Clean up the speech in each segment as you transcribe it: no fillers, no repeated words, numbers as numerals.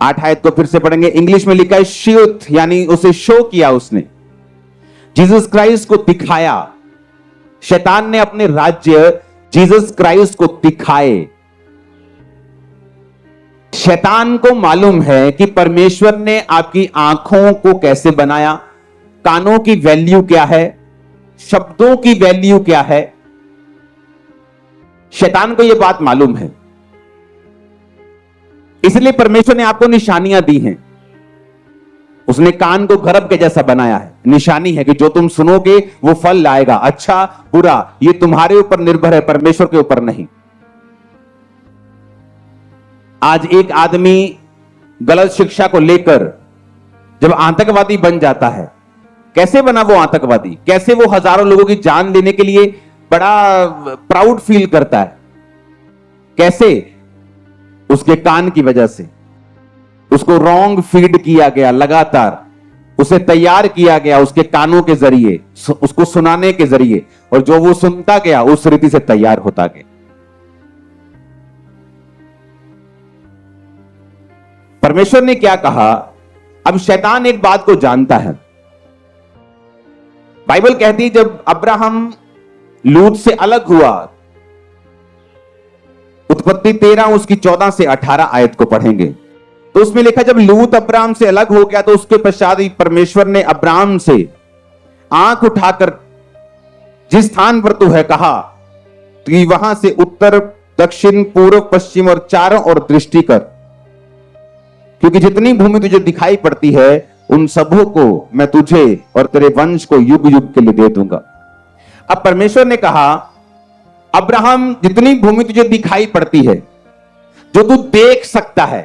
8 आयत को फिर से पढ़ेंगे। इंग्लिश में लिखा है शोथ, यानी उसे शो किया उसने, जीसस क्राइस्ट को दिखाया। शैतान ने अपने राज्य जीसस क्राइस्ट को दिखाए। शैतान को मालूम है कि परमेश्वर ने आपकी आंखों को कैसे बनाया, कानों की वैल्यू क्या है, शब्दों की वैल्यू क्या है। शैतान को यह बात मालूम है, इसलिए परमेश्वर ने आपको निशानियां दी हैं। उसने कान को गर्भ के जैसा बनाया है, निशानी है कि जो तुम सुनोगे वो फल लाएगा, अच्छा बुरा, ये तुम्हारे ऊपर निर्भर है, परमेश्वर के ऊपर नहीं। आज एक आदमी गलत शिक्षा को लेकर जब आतंकवादी बन जाता है, कैसे बना वो आतंकवादी, कैसे वो हजारों लोगों की जान लेने के लिए बड़ा प्राउड फील करता है, कैसे? उसके कान की वजह से। उसको रॉन्ग फीड किया गया, लगातार उसे तैयार किया गया उसके कानों के जरिए, उसको सुनाने के जरिए, और जो वो सुनता गया उस रीति से तैयार होता गया। परमेश्वर ने क्या कहा? अब शैतान एक बात को जानता है। बाइबल कहती है जब अब्राहम लूत से अलग हुआ, उत्पत्ति 13 उसकी 14 से 18 आयत को पढ़ेंगे तो उसमें लिखा जब लूत अब्राहम से अलग हो गया तो उसके पश्चात ही परमेश्वर ने अब्राहम से आंख उठाकर जिस स्थान पर तू है कहा कि वहां से उत्तर दक्षिण पूर्व पश्चिम और चारों ओर दृष्टि कर, क्योंकि जितनी भूमि तुझे दिखाई पड़ती है उन सबों को मैं तुझे और तेरे वंश को युग युग के लिए दे दूंगा। अब परमेश्वर ने कहा अब्राहम जितनी भूमि तुझे दिखाई पड़ती है, जो तू देख सकता है,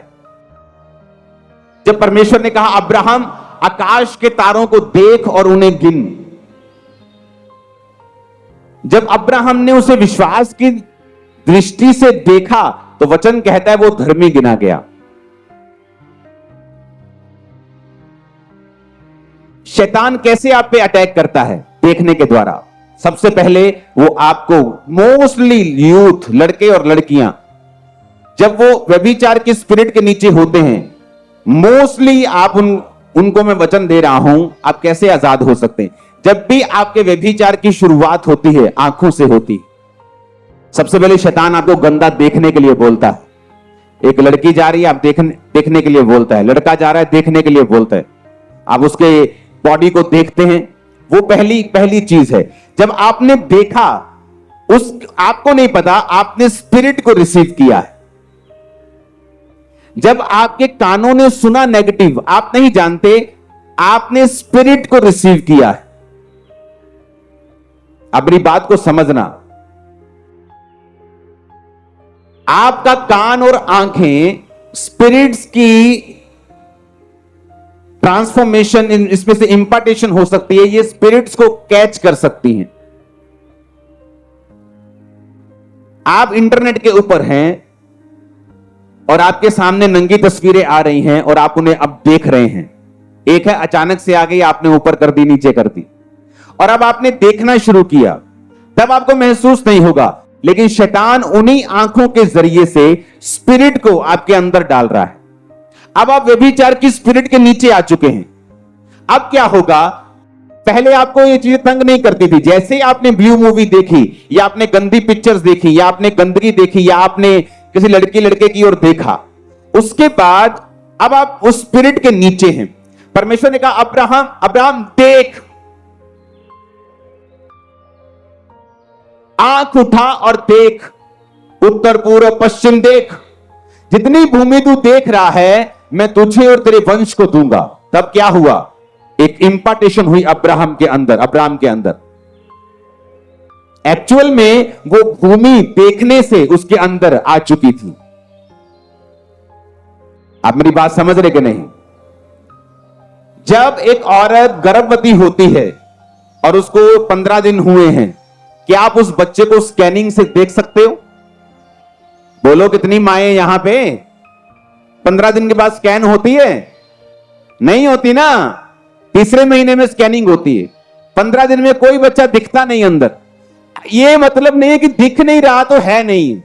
जब परमेश्वर ने कहा अब्राहम आकाश के तारों को देख और उन्हें गिन, जब अब्राहम ने उसे विश्वास की दृष्टि से देखा तो वचन कहता है वो धर्मी गिना गया। शैतान कैसे आप पे अटैक करता है? देखने के द्वारा। सबसे पहले वो आपको, मोस्टली यूथ, लड़के और लड़कियां, जब वो व्यभिचार की स्पिरिट के नीचे होते हैं, मोस्टली आप उनको मैं वचन दे रहा हूं, आप कैसे आजाद हो सकते हैं? जब भी आपके व्यभिचार की शुरुआत होती है आंखों से होती, सबसे पहले शैतान आपको गंदा देखने के लिए बोलता है। एक लड़की जा रही है, आप देखने के लिए बोलता है, लड़का जा रहा है देखने के लिए बोलता है, आप उसके बॉडी को देखते हैं, वो पहली चीज है। जब आपने देखा, उस आपको नहीं पता, आपने स्पिरिट को रिसीव किया है। जब आपके कानों ने सुना नेगेटिव, आप नहीं जानते, आपने स्पिरिट को रिसीव किया है। अब मेरी बात को समझना, आपका कान और आंखें स्पिरिट्स की ट्रांसफॉर्मेशन, इसमें से इंपार्टेशन हो सकती है, ये स्पिरिट्स को कैच कर सकती हैं। आप इंटरनेट के ऊपर हैं और आपके सामने नंगी तस्वीरें आ रही हैं और आप उन्हें अब देख रहे हैं। एक है अचानक से आ गई, आपने ऊपर कर दी, नीचे कर दी, और अब आपने देखना शुरू किया, तब आपको महसूस नहीं होगा, लेकिन शैतान उन्हीं आंखों के जरिए से स्पिरिट को आपके अंदर डाल रहा है। अब आप व्यभिचार की स्पिरिट के नीचे आ चुके हैं। अब क्या होगा? पहले आपको ये चीजें तंग नहीं करती थी। जैसे ही आपने ब्लू मूवी देखी, या आपने गंदी पिक्चर्स देखी, या आपने गंदगी देखी, या आपने किसी लड़की लड़के की ओर देखा, उसके बाद अब आप उस स्पिरिट के नीचे हैं। परमेश्वर ने कहा अब्राहम देख, आंख उठा और देख, उत्तर पूर्व पश्चिम देख, जितनी भूमि तू देख रहा है मैं तुझे और तेरे वंश को दूंगा। तब क्या हुआ? एक इंपार्टेशन हुई अब्राहम के अंदर। एक्चुअल में वो भूमि देखने से उसके अंदर आ चुकी थी। आप मेरी बात समझ रहे कि नहीं? जब एक औरत गर्भवती होती है और उसको 15 दिन हुए हैं, क्या आप उस बच्चे को स्कैनिंग से देख सकते हो? बोलो कितनी माएं यहां पे 15 दिन के बाद स्कैन होती है? नहीं होती ना। तीसरे महीने में स्कैनिंग होती है। 15 दिन में कोई बच्चा दिखता नहीं अंदर। ये मतलब नहीं है कि दिख नहीं रहा तो है नहीं।